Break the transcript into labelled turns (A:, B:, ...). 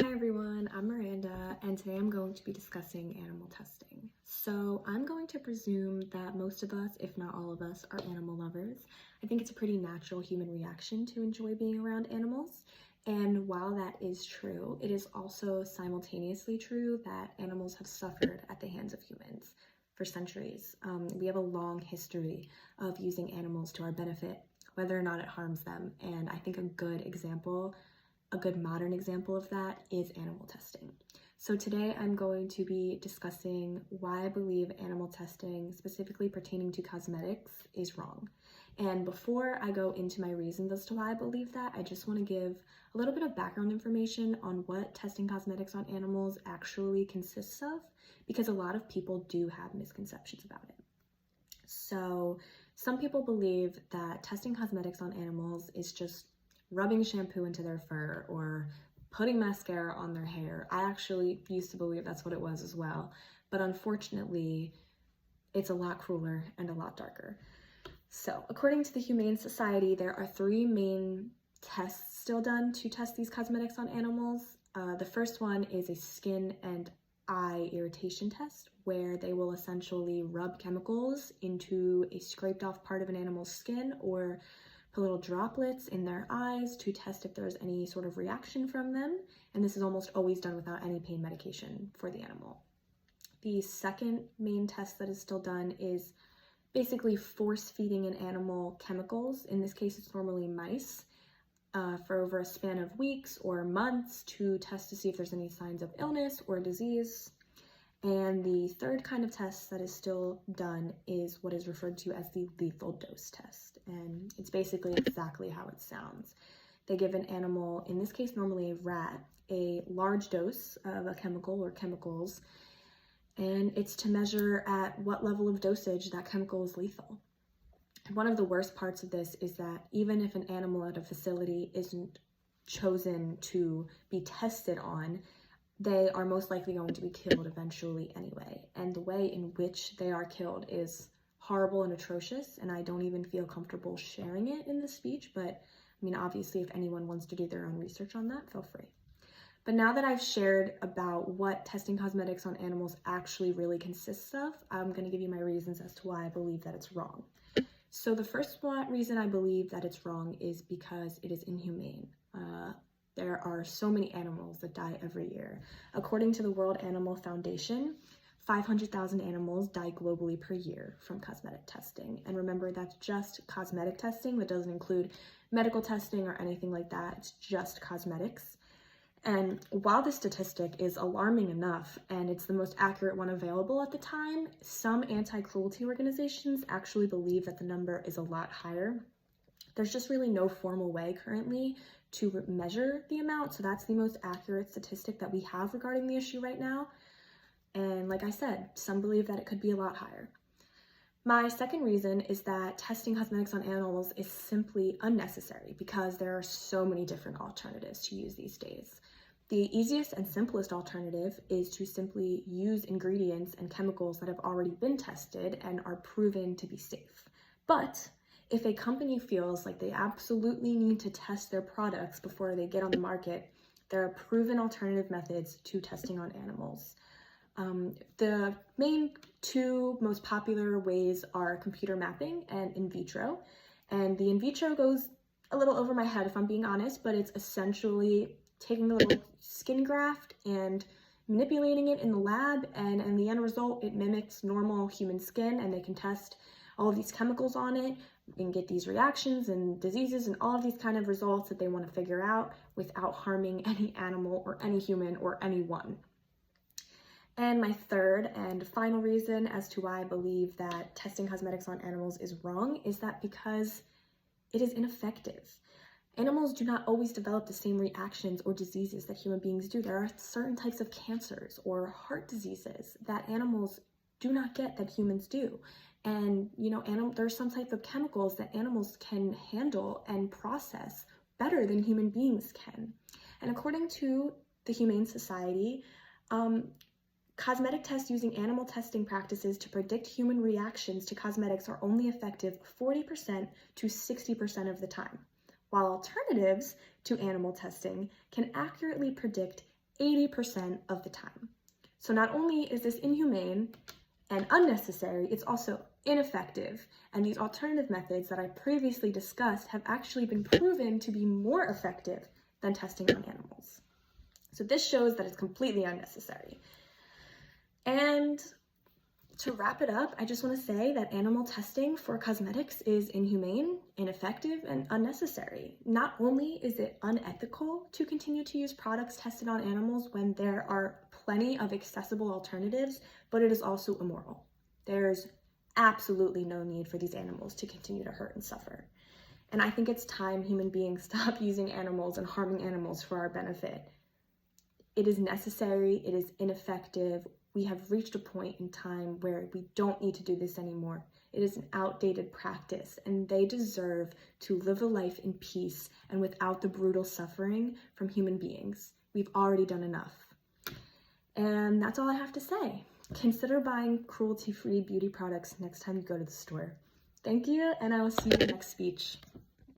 A: Hi everyone, I'm Miranda, and today I'm going to be discussing animal testing. So I'm going to presume that most of us, if not all of us, are animal lovers. I think it's a pretty natural human reaction to enjoy being around animals. And while that is true, it is also simultaneously true that animals have suffered at the hands of humans for centuries. We have a long history of using animals to our benefit, whether or not it harms them. And I think a good modern example of that is animal testing. So today I'm going to be discussing why I believe animal testing, specifically pertaining to cosmetics, is wrong. And before I go into my reasons as to why I believe that, I just want to give a little bit of background information on what testing cosmetics on animals actually consists of, because a lot of people do have misconceptions about it. So some people believe that testing cosmetics on animals is just rubbing shampoo into their fur or putting mascara on their hair. I actually used to believe that's what it was as well, but unfortunately, it's a lot crueler and a lot darker. So, according to the Humane Society, there are three main tests still done to test these cosmetics on animals. The first one is a skin and eye irritation test, where they will essentially rub chemicals into a scraped off part of an animal's skin or put little droplets in their eyes to test if there's any sort of reaction from them, and this is almost always done without any pain medication for the animal. The second main test that is still done is basically force feeding an animal chemicals. In this case, it's normally mice, for over a span of weeks or months to test to see if there's any signs of illness or disease. And the third kind of test that is still done is what is referred to as the lethal dose test. And it's basically exactly how it sounds. They give an animal, in this case normally a rat, a large dose of a chemical or chemicals, and it's to measure at what level of dosage that chemical is lethal. One of the worst parts of this is that even if an animal at a facility isn't chosen to be tested on, they are most likely going to be killed eventually anyway. And the way in which they are killed is horrible and atrocious, and I don't even feel comfortable sharing it in this speech, but I mean, obviously, if anyone wants to do their own research on that, feel free. But now that I've shared about what testing cosmetics on animals actually really consists of, I'm going to give you my reasons as to why I believe that it's wrong. So the first reason I believe that it's wrong is because it is inhumane. There are so many animals that die every year. According to the World Animal Foundation, 500,000 animals die globally per year from cosmetic testing. And remember, that's just cosmetic testing. That doesn't include medical testing or anything like that. It's just cosmetics. And while this statistic is alarming enough, and it's the most accurate one available at the time, some anti-cruelty organizations actually believe that the number is a lot higher. There's just really no formal way currently to measure the amount, so that's the most accurate statistic that we have regarding the issue right now. And like I said, some believe that it could be a lot higher. My second reason is that testing cosmetics on animals is simply unnecessary because there are so many different alternatives to use these days. The easiest and simplest alternative is to simply use ingredients and chemicals that have already been tested and are proven to be safe. But if a company feels like they absolutely need to test their products before they get on the market, there are proven alternative methods to testing on animals. The main two most popular ways are computer mapping and in vitro. And the in vitro goes a little over my head if I'm being honest, but it's essentially taking a little skin graft and manipulating it in the lab, and in the end result, it mimics normal human skin, and they can test all of these chemicals on it and get these reactions and diseases and all of these kind of results that they want to figure out without harming any animal or any human or anyone. And my third and final reason as to why I believe that testing cosmetics on animals is wrong is that because it is ineffective. Animals do not always develop the same reactions or diseases that human beings do. There are certain types of cancers or heart diseases that animals do not get that humans do. And, there's some type of chemicals that animals can handle and process better than human beings can. And according to the Humane Society, cosmetic tests using animal testing practices to predict human reactions to cosmetics are only effective 40% to 60% of the time, while alternatives to animal testing can accurately predict 80% of the time. So not only is this inhumane and unnecessary, it's also ineffective. And these alternative methods that I previously discussed have actually been proven to be more effective than testing on animals. So this shows that it's completely unnecessary. And to wrap it up, I just want to say that animal testing for cosmetics is inhumane, ineffective, and unnecessary. Not only is it unethical to continue to use products tested on animals when there are plenty of accessible alternatives, but it is also immoral. There's absolutely no need for these animals to continue to hurt and suffer. And I think it's time human beings stop using animals and harming animals for our benefit. It is necessary, it is ineffective. We have reached a point in time where we don't need to do this anymore. It is an outdated practice, and they deserve to live a life in peace and without the brutal suffering from human beings. We've already done enough. And that's all I have to say. Consider buying cruelty-free beauty products next time you go to the store. Thank you, and I will see you in the next speech.